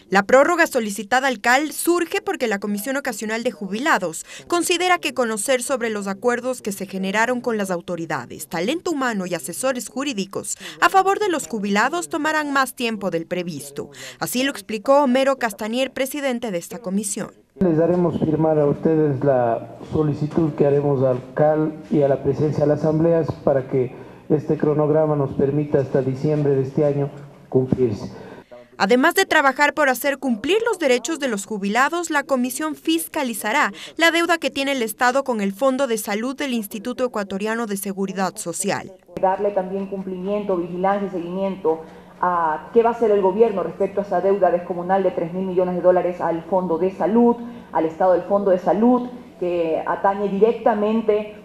[SPEAKER 3] La prórroga solicitada al CAL surge porque la Comisión Ocasional de Jubilados considera que conocer sobre los acuerdos que se generaron con las autoridades, talento humano y asesores jurídicos a favor de los jubilados tomarán más tiempo del previsto. Así lo explicó Homero Castanier, presidente de esta comisión.
[SPEAKER 17] Les daremos firmar a ustedes la solicitud que haremos al CAL y a la presencia de las asambleas para que este cronograma nos permita hasta diciembre de este año cumplirse.
[SPEAKER 3] Además de trabajar por hacer cumplir los derechos de los jubilados, la comisión fiscalizará la deuda que tiene el Estado con el Fondo de Salud del Instituto Ecuatoriano de Seguridad Social.
[SPEAKER 18] Darle también cumplimiento, vigilancia y seguimiento a qué va a hacer el gobierno respecto a esa deuda descomunal de $3.000 millones al Fondo de Salud, al Estado del Fondo de Salud, que atañe directamente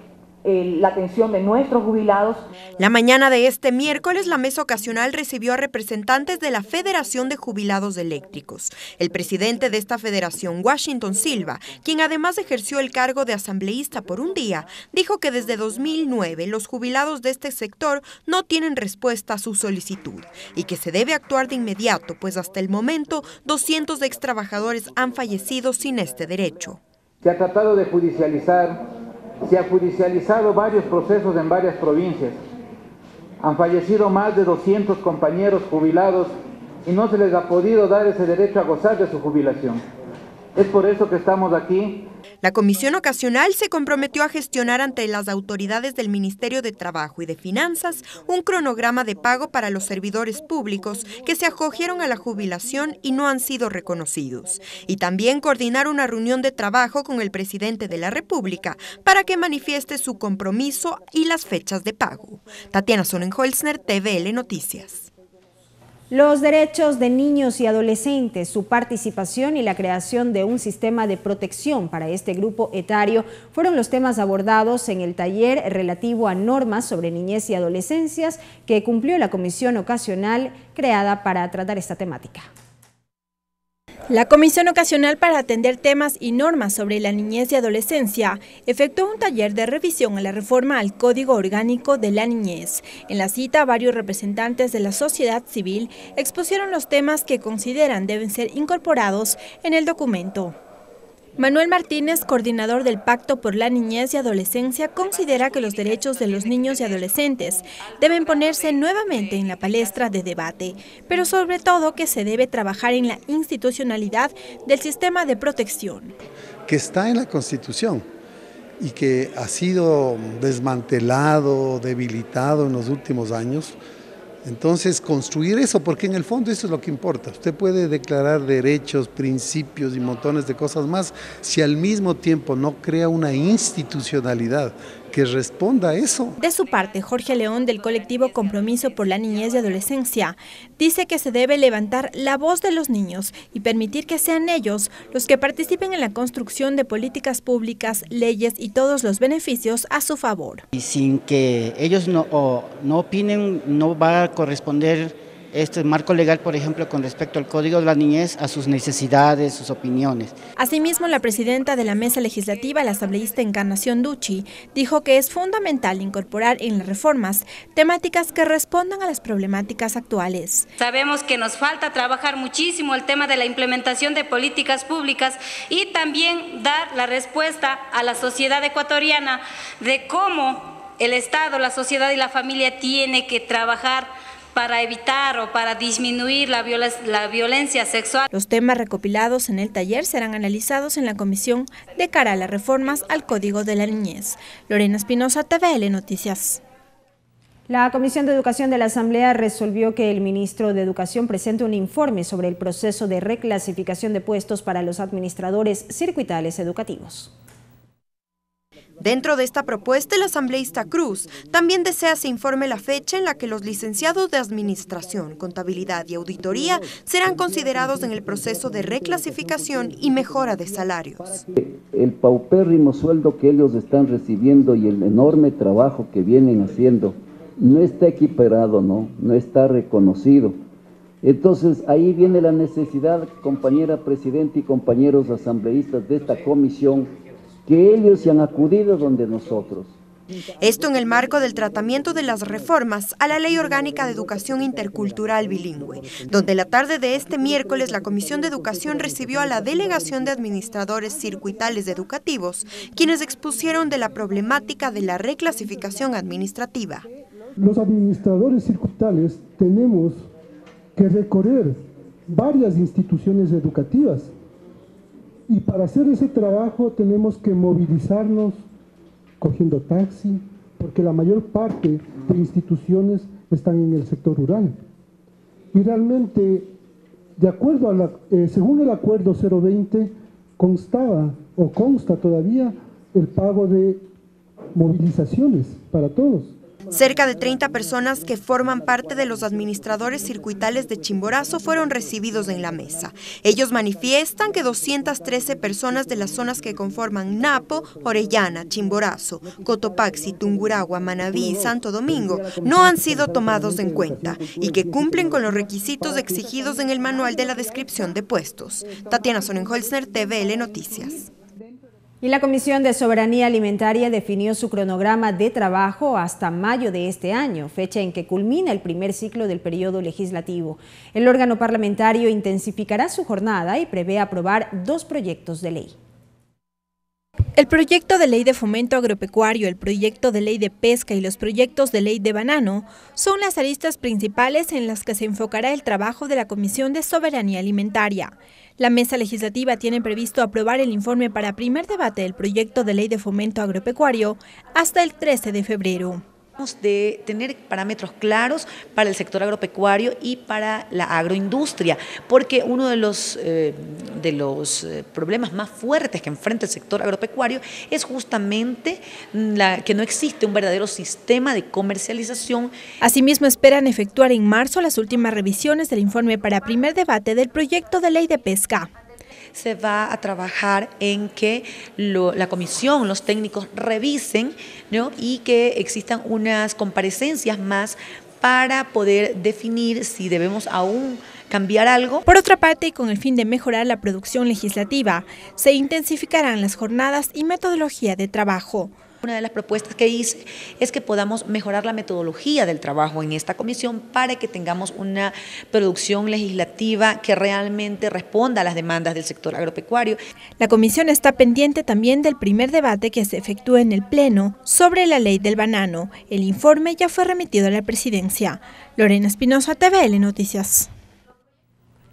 [SPEAKER 18] la atención de nuestros jubilados.
[SPEAKER 3] La mañana de este miércoles, la mesa ocasional recibió a representantes de la Federación de Jubilados Eléctricos. El presidente de esta federación, Washington Silva, quien además ejerció el cargo de asambleísta por un día, dijo que desde 2009 los jubilados de este sector no tienen respuesta a su solicitud y que se debe actuar de inmediato, pues hasta el momento 200 extrabajadores han fallecido sin este derecho.
[SPEAKER 17] Se ha tratado de judicializar. Se ha judicializado varios procesos en varias provincias. Han fallecido más de 200 compañeros jubilados y no se les ha podido dar ese derecho a gozar de su jubilación. Es por eso que estamos aquí.
[SPEAKER 3] La Comisión Ocasional se comprometió a gestionar ante las autoridades del Ministerio de Trabajo y de Finanzas un cronograma de pago para los servidores públicos que se acogieron a la jubilación y no han sido reconocidos. Y también coordinar una reunión de trabajo con el presidente de la República para que manifieste su compromiso y las fechas de pago. Tatiana Sonnenholzner, TVL Noticias.
[SPEAKER 5] Los derechos de niños y adolescentes, su participación y la creación de un sistema de protección para este grupo etario fueron los temas abordados en el taller relativo a normas sobre niñez y adolescencias que cumplió la Comisión Ocasional creada para tratar esta temática.
[SPEAKER 4] La Comisión Ocasional para atender temas y normas sobre la niñez y adolescencia efectuó un taller de revisión a la reforma al Código Orgánico de la Niñez. En la cita, varios representantes de la sociedad civil expusieron los temas que consideran deben ser incorporados en el documento. Manuel Martínez, coordinador del Pacto por la Niñez y Adolescencia, considera que los derechos de los niños y adolescentes deben ponerse nuevamente en la palestra de debate, pero sobre todo que se debe trabajar en la institucionalidad del sistema de protección.
[SPEAKER 19] Que está en la Constitución y que ha sido desmantelado, debilitado en los últimos años. Entonces, construir eso, porque en el fondo eso es lo que importa. Usted puede declarar derechos, principios y montones de cosas más, si al mismo tiempo no crea una institucionalidad que responda a eso.
[SPEAKER 4] De su parte, Jorge León, del colectivo Compromiso por la Niñez y Adolescencia, dice que se debe levantar la voz de los niños y permitir que sean ellos los que participen en la construcción de políticas públicas, leyes y todos los beneficios a su favor.
[SPEAKER 20] Y sin que ellos no opinen, no va a corresponder este marco legal, por ejemplo, con respecto al Código de la Niñez, a sus necesidades, sus opiniones.
[SPEAKER 4] Asimismo, la presidenta de la Mesa Legislativa, la asambleísta Encarnación Ducci, dijo que es fundamental incorporar en las reformas temáticas que respondan a las problemáticas actuales.
[SPEAKER 21] Sabemos que nos falta trabajar muchísimo el tema de la implementación de políticas públicas y también dar la respuesta a la sociedad ecuatoriana de cómo el Estado, la sociedad y la familia tiene que trabajar para evitar o para disminuir la violencia sexual.
[SPEAKER 4] Los temas recopilados en el taller serán analizados en la comisión de cara a las reformas al Código de la Niñez. Lorena Espinosa, TVL Noticias.
[SPEAKER 5] La Comisión de Educación de la Asamblea resolvió que el ministro de Educación presente un informe sobre el proceso de reclasificación de puestos para los administradores circuitales educativos.
[SPEAKER 3] Dentro de esta propuesta, el asambleísta Cruz también desea se informe la fecha en la que los licenciados de Administración, Contabilidad y Auditoría serán considerados en el proceso de reclasificación y mejora de salarios.
[SPEAKER 22] El paupérrimo sueldo que ellos están recibiendo y el enorme trabajo que vienen haciendo no está equiparado, no está reconocido. Entonces ahí viene la necesidad, compañera presidenta y compañeros asambleístas de esta comisión, que ellos se han acudido donde nosotros.
[SPEAKER 3] Esto en el marco del tratamiento de las reformas a la Ley Orgánica de Educación Intercultural Bilingüe, donde la tarde de este miércoles la Comisión de Educación recibió a la Delegación de Administradores Circuitales Educativos, quienes expusieron de la problemática de la reclasificación administrativa.
[SPEAKER 23] Los administradores circuitales tenemos que recorrer varias instituciones educativas. Y para hacer ese trabajo tenemos que movilizarnos cogiendo taxi, porque la mayor parte de instituciones están en el sector rural. Y realmente, de acuerdo a según el acuerdo 020, consta todavía el pago de movilizaciones para todos.
[SPEAKER 3] Cerca de 30 personas que forman parte de los administradores circuitales de Chimborazo fueron recibidos en la mesa. Ellos manifiestan que 213 personas de las zonas que conforman Napo, Orellana, Chimborazo, Cotopaxi, Tungurahua, Manabí y Santo Domingo no han sido tomados en cuenta y que cumplen con los requisitos exigidos en el manual de la descripción de puestos. Tatiana Sonnenholzner, TVL Noticias.
[SPEAKER 5] Y la Comisión de Soberanía Alimentaria definió su cronograma de trabajo hasta mayo de este año, fecha en que culmina el primer ciclo del periodo legislativo. El órgano parlamentario intensificará su jornada y prevé aprobar 2 proyectos de ley.
[SPEAKER 4] El proyecto de ley de fomento agropecuario, el proyecto de ley de pesca y los proyectos de ley de banano son las aristas principales en las que se enfocará el trabajo de la Comisión de Soberanía Alimentaria. La mesa legislativa tiene previsto aprobar el informe para primer debate del proyecto de ley de fomento agropecuario hasta el 13 de febrero.
[SPEAKER 24] De tener parámetros claros para el sector agropecuario y para la agroindustria, porque uno de los problemas más fuertes que enfrenta el sector agropecuario es justamente que no existe un verdadero sistema de comercialización.
[SPEAKER 4] Asimismo, esperan efectuar en marzo las últimas revisiones del informe para primer debate del proyecto de ley de pesca.
[SPEAKER 24] Se va a trabajar en que la comisión, los técnicos revisen, ¿no? Y que existan unas comparecencias más para poder definir si debemos aún cambiar algo.
[SPEAKER 4] Por otra parte, y con el fin de mejorar la producción legislativa, se intensificarán las jornadas y metodología de trabajo.
[SPEAKER 24] Una de las propuestas que hice es que podamos mejorar la metodología del trabajo en esta comisión para que tengamos una producción legislativa que realmente responda a las demandas del sector agropecuario.
[SPEAKER 4] La comisión está pendiente también del primer debate que se efectúe en el Pleno sobre la ley del banano. El informe ya fue remitido a la presidencia. Lorena Espinosa, TVL Noticias.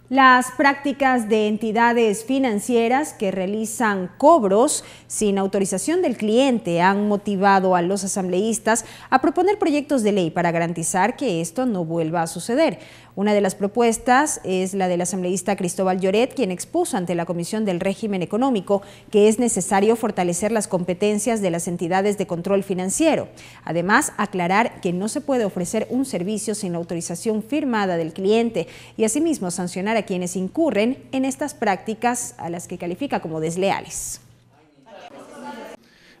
[SPEAKER 5] Las prácticas de entidades financieras que realizan cobros sin autorización del cliente han motivado a los asambleístas a proponer proyectos de ley para garantizar que esto no vuelva a suceder. Una de las propuestas es la del asambleísta Cristóbal Lloret, quien expuso ante la Comisión del Régimen Económico que es necesario fortalecer las competencias de las entidades de control financiero. Además, aclarar que no se puede ofrecer un servicio sin la autorización firmada del cliente y asimismo sancionar a quienes incurren en estas prácticas a las que califica como desleales.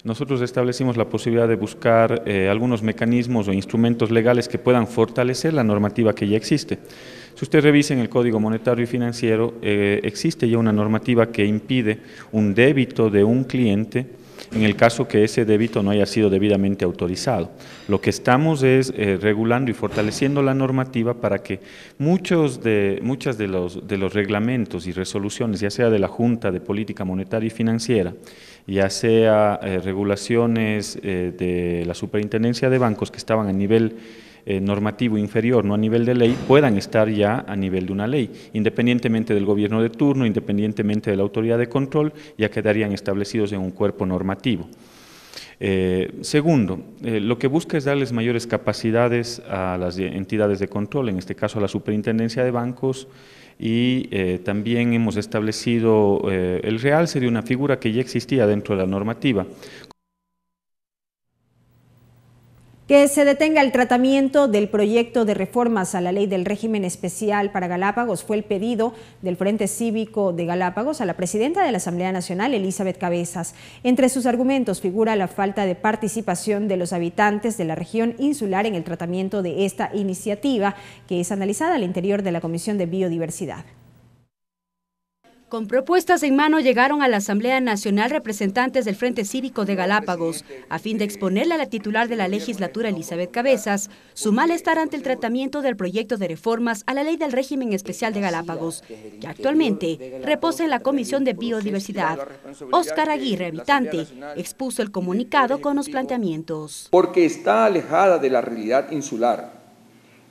[SPEAKER 1] nosotros establecimos la posibilidad de buscar algunos mecanismos o instrumentos legales que puedan fortalecer la normativa que ya existe. Si usted revisa en el Código Monetario y Financiero, existe ya una normativa que impide un débito de un cliente en el caso que ese débito no haya sido debidamente autorizado. Lo que estamos es regulando y fortaleciendo la normativa para que muchos de los reglamentos y resoluciones, ya sea de la Junta de Política Monetaria y Financiera, ya sea regulaciones de la Superintendencia de Bancos que estaban a nivel normativo inferior, no a nivel de ley, puedan estar ya a nivel de una ley, independientemente del gobierno de turno, independientemente de la autoridad de control, ya quedarían establecidos en un cuerpo normativo. Segundo, lo que busca es darles mayores capacidades a las entidades de control, en este caso a la Superintendencia de Bancos, y también hemos establecido el realce de una figura que ya existía dentro de la normativa.
[SPEAKER 5] Que se detenga el tratamiento del proyecto de reformas a la ley del régimen especial para Galápagos fue el pedido del Frente Cívico de Galápagos a la presidenta de la Asamblea Nacional, Elizabeth Cabezas. Entre sus argumentos figura la falta de participación de los habitantes de la región insular en el tratamiento de esta iniciativa, que es analizada al interior de la Comisión de Biodiversidad.
[SPEAKER 2] Con propuestas en mano llegaron a la Asamblea Nacional representantes del Frente Cívico de Galápagos, a fin de exponerle a la titular de la legislatura, Elizabeth Cabezas, su malestar ante el tratamiento del proyecto de reformas a la ley del régimen especial de Galápagos, que actualmente reposa en la Comisión de Biodiversidad. Óscar Aguirre, habitante, expuso el comunicado con los planteamientos.
[SPEAKER 7] Porque está alejada de la realidad insular,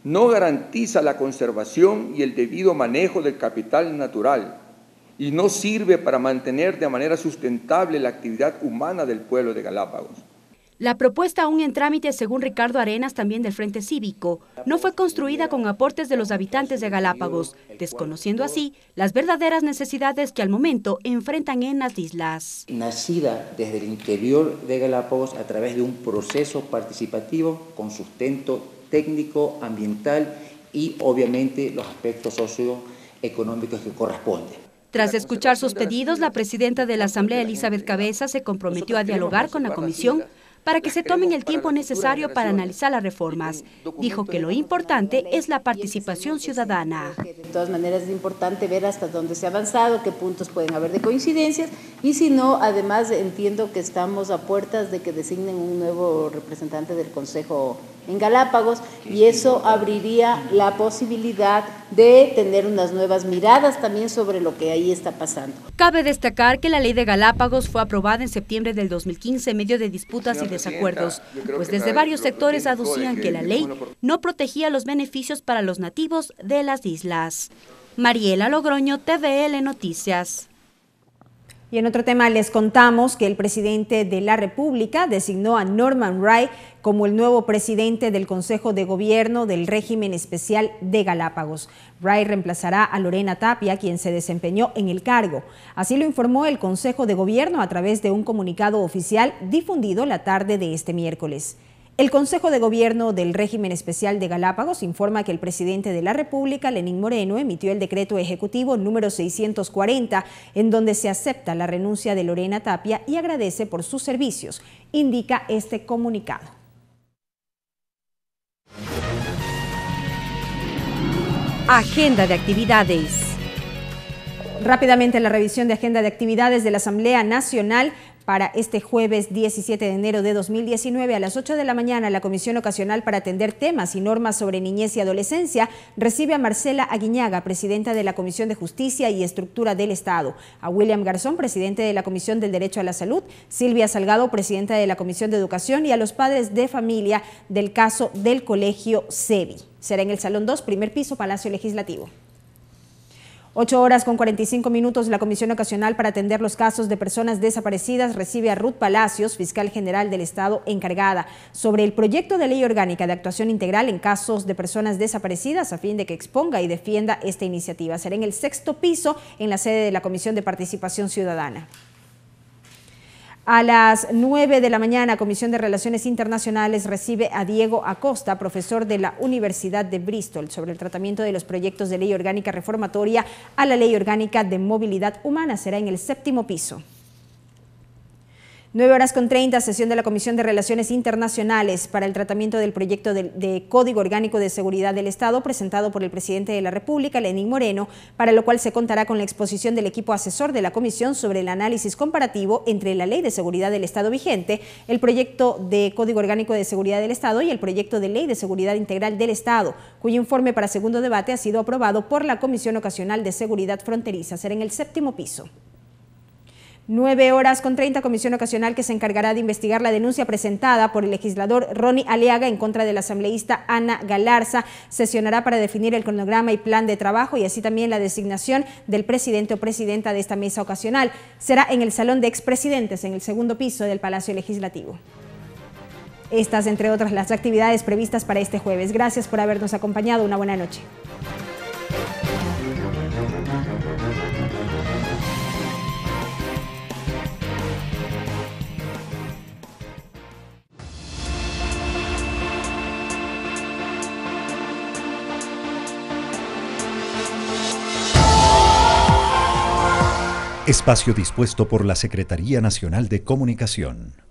[SPEAKER 7] no garantiza la conservación y el debido manejo del capital natural, y no sirve para mantener de manera sustentable la actividad humana del pueblo de Galápagos.
[SPEAKER 2] La propuesta, aún en trámite según Ricardo Arenas, también del Frente Cívico, no fue construida con aportes de los habitantes de Galápagos, desconociendo así las verdaderas necesidades que al momento enfrentan en las islas.
[SPEAKER 9] Nacida desde el interior de Galápagos a través de un proceso participativo con sustento técnico, ambiental y obviamente los aspectos socioeconómicos que corresponden.
[SPEAKER 2] Tras escuchar sus pedidos, la presidenta de la Asamblea, Elizabeth Cabezas, se comprometió a dialogar con la comisión para que se tomen el tiempo necesario para analizar las reformas. Dijo que lo importante es la participación ciudadana.
[SPEAKER 11] De todas maneras es importante ver hasta dónde se ha avanzado, qué puntos pueden haber de coincidencias, y si no, además entiendo que estamos a puertas de que designen un nuevo representante del Consejo en Galápagos, y eso abriría la posibilidad de tener unas nuevas miradas también sobre lo que ahí está pasando.
[SPEAKER 2] Cabe destacar que la ley de Galápagos fue aprobada en septiembre del 2015 en medio de disputas y desacuerdos, pues desde varios sectores aducían que la ley no protegía los beneficios para los nativos de las islas. Mariela Logroño, TVL Noticias.
[SPEAKER 5] Y en otro tema les contamos que el presidente de la República designó a Norman Wright como el nuevo presidente del Consejo de Gobierno del Régimen Especial de Galápagos. Wright reemplazará a Lorena Tapia, quien se desempeñó en el cargo. Así lo informó el Consejo de Gobierno a través de un comunicado oficial difundido la tarde de este miércoles. El Consejo de Gobierno del Régimen Especial de Galápagos informa que el presidente de la República, Lenín Moreno, emitió el decreto ejecutivo número 640, en donde se acepta la renuncia de Lorena Tapia y agradece por sus servicios, indica este comunicado.
[SPEAKER 2] Agenda de actividades.
[SPEAKER 5] Rápidamente la revisión de agenda de actividades de la Asamblea Nacional. Para este jueves 17 de enero de 2019 a las 8 de la mañana, la Comisión Ocasional para atender temas y normas sobre niñez y adolescencia recibe a Marcela Aguiñaga, presidenta de la Comisión de Justicia y Estructura del Estado, a William Garzón, presidente de la Comisión del Derecho a la Salud, Silvia Salgado, presidenta de la Comisión de Educación, y a los padres de familia del caso del Colegio CEBI. Será en el Salón 2, primer piso, Palacio Legislativo. 8:45 la Comisión Ocasional para atender los casos de personas desaparecidas recibe a Ruth Palacios, fiscal general del Estado encargada, sobre el proyecto de ley orgánica de actuación integral en casos de personas desaparecidas, a fin de que exponga y defienda esta iniciativa. Será en el 6º piso, en la sede de la Comisión de Participación Ciudadana. A las 9 de la mañana, Comisión de Relaciones Internacionales recibe a Diego Acosta, profesor de la Universidad de Bristol, sobre el tratamiento de los proyectos de ley orgánica reformatoria a la Ley Orgánica de Movilidad Humana. Será en el 7º piso. 9:30, sesión de la Comisión de Relaciones Internacionales para el tratamiento del proyecto de Código Orgánico de Seguridad del Estado presentado por el presidente de la República, Lenín Moreno, para lo cual se contará con la exposición del equipo asesor de la Comisión sobre el análisis comparativo entre la Ley de Seguridad del Estado vigente, el proyecto de Código Orgánico de Seguridad del Estado y el proyecto de Ley de Seguridad Integral del Estado, cuyo informe para segundo debate ha sido aprobado por la Comisión Ocasional de Seguridad Fronteriza. Será en el 7º piso. 9:30, comisión ocasional que se encargará de investigar la denuncia presentada por el legislador Ronnie Aliaga en contra de la asambleísta Ana Galarza. Sesionará para definir el cronograma y plan de trabajo y así también la designación del presidente o presidenta de esta mesa ocasional. Será en el Salón de Expresidentes, en el 2º piso del Palacio Legislativo. Estas, entre otras, las actividades previstas para este jueves. Gracias por habernos acompañado. Una buena noche.
[SPEAKER 6] Espacio dispuesto por la Secretaría Nacional de Comunicación.